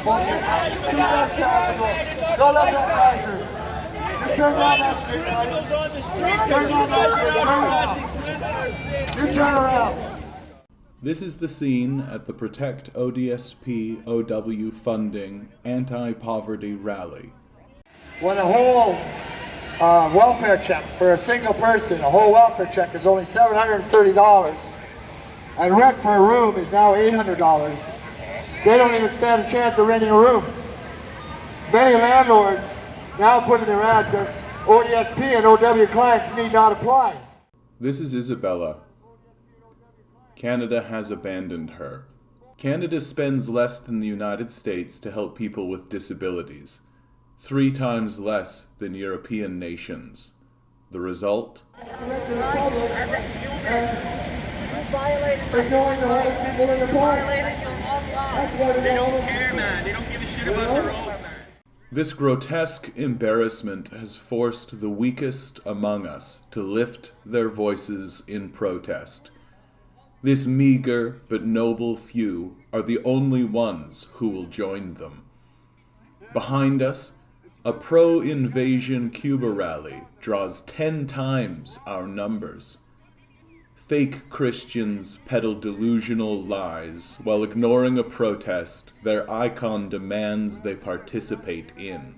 bullshit. Too much capital. Don't let that pressure. You turn down that street light. Turn down that street light. You turn around. This is the scene at the Protect ODSP OW funding anti-poverty rally. When a whole welfare check for a single person, a whole welfare check is only $730, and rent for a room is now $800. They don't even stand a chance of renting a room. Many landlords now put in their ads that ODSP and OW clients need not apply. This is Isabella. Canada has abandoned her. Canada spends less than the United States to help people with disabilities. 3 times less than European nations. The result? They don't care, man. They don't give a shit about the road, man. This grotesque embarrassment has forced the weakest among us to lift their voices in protest. This meager but noble few are the only ones who will join them. Behind us, a pro-invasion Cuba rally draws 10 times our numbers. Fake Christians peddle delusional lies while ignoring a protest their icon demands they participate in.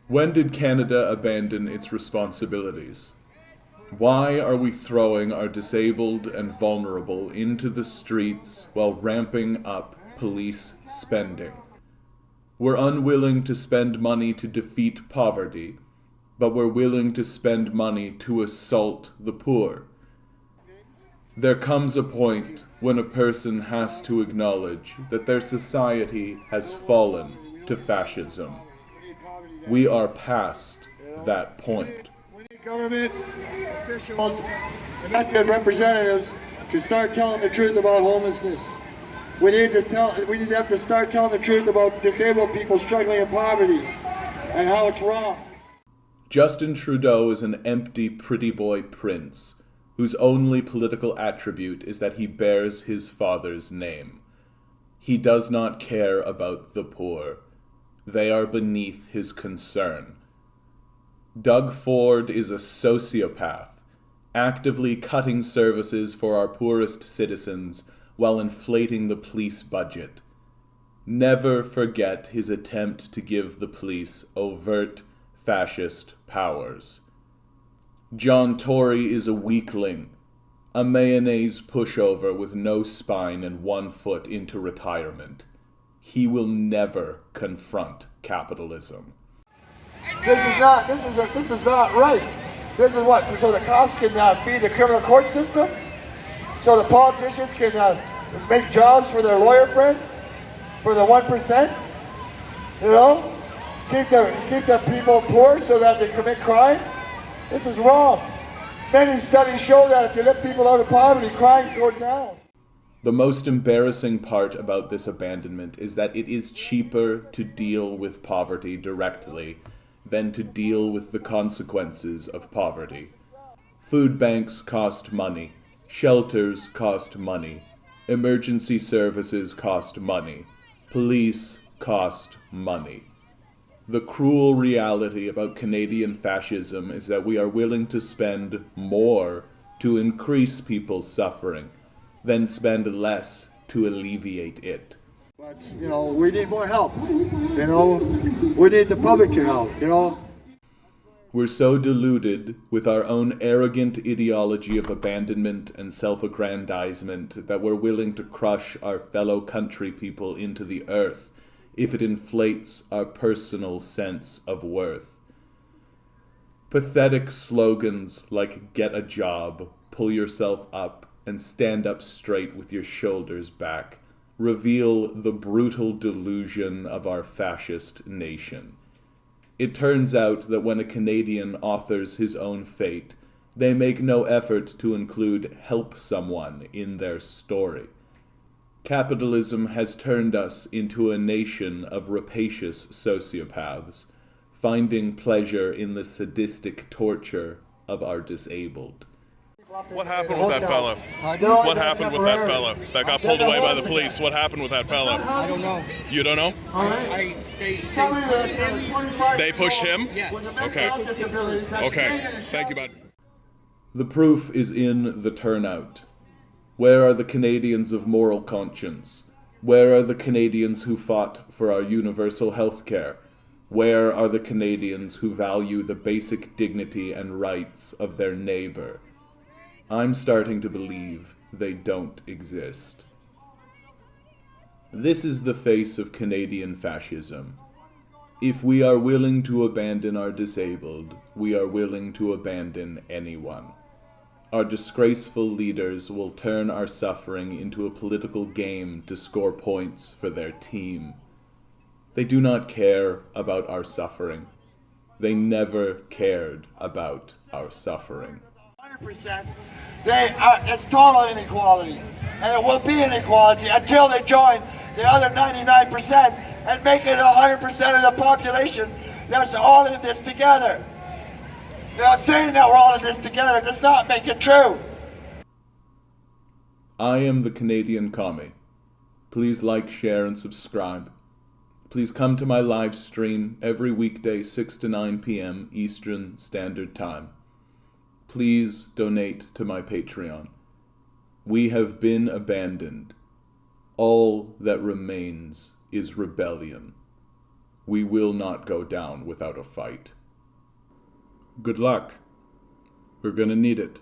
When did Canada abandon its responsibilities? Why are we throwing our disabled and vulnerable into the streets while ramping up police spending? We're unwilling to spend money to defeat poverty, but we're willing to spend money to assault the poor. There comes a point when a person has to acknowledge that their society has fallen to fascism. We are past that point. Government officials, elected representatives, to start telling the truth about homelessness. We need to have to start telling the truth about disabled people struggling in poverty and how it's wrong. Justin Trudeau is an empty pretty boy prince whose only political attribute is that he bears his father's name. He does not care about the poor. They are beneath his concern. Doug Ford is a sociopath, actively cutting services for our poorest citizens while inflating the police budget. Never forget his attempt to give the police overt fascist powers. John Tory is a weakling, a mayonnaise pushover with no spine and 1 foot into retirement. He will never confront capitalism. This is not right. This is what, so the cops can feed the criminal court system? So the politicians can make jobs for their lawyer friends? For the 1%? You know? Keep the people poor so that they commit crime? This is wrong. Many studies show that if you let people out of poverty, crime goes down. The most embarrassing part about this abandonment is that it is cheaper to deal with poverty directly than to deal with the consequences of poverty. Food banks cost money, shelters cost money, emergency services cost money, police cost money. The cruel reality about Canadian fascism is that we are willing to spend more to increase people's suffering than spend less to alleviate it. But, we need more help. We need the public to help, We're so deluded with our own arrogant ideology of abandonment and self-aggrandizement that we're willing to crush our fellow country people into the earth if it inflates our personal sense of worth. Pathetic slogans like "get a job," "pull yourself up," and "stand up straight with your shoulders back" reveal the brutal delusion of our fascist nation. It turns out that when a Canadian authors his own fate, they make no effort to include "help someone" in their story. Capitalism has turned us into a nation of rapacious sociopaths, finding pleasure in the sadistic torture of our disabled. What happened with that fella? What What happened with that fella that got pulled away by the police? What happened with that fella? I don't know. You don't know? They pushed him? Yes. Okay. Okay. Thank you, bud. The proof is in the turnout. Where are the Canadians of moral conscience? Where are the Canadians who fought for our universal health care? Where are the Canadians who value the basic dignity and rights of their neighbor? I'm starting to believe they don't exist. This is the face of Canadian fascism. If we are willing to abandon our disabled, we are willing to abandon anyone. Our disgraceful leaders will turn our suffering into a political game to score points for their team. They do not care about our suffering. They never cared about our suffering. 100%. It's total inequality, and it will be inequality until they join the other 99% and make it 100% of the population that's all in this together. Saying that we're all in this together does not make it true. I am the Canadian Commie. Please like, share, and subscribe. Please come to my live stream every weekday 6 to 9 p.m. Eastern Standard Time. Please donate to my Patreon. We have been abandoned. All that remains is rebellion. We will not go down without a fight. Good luck. We're gonna need it.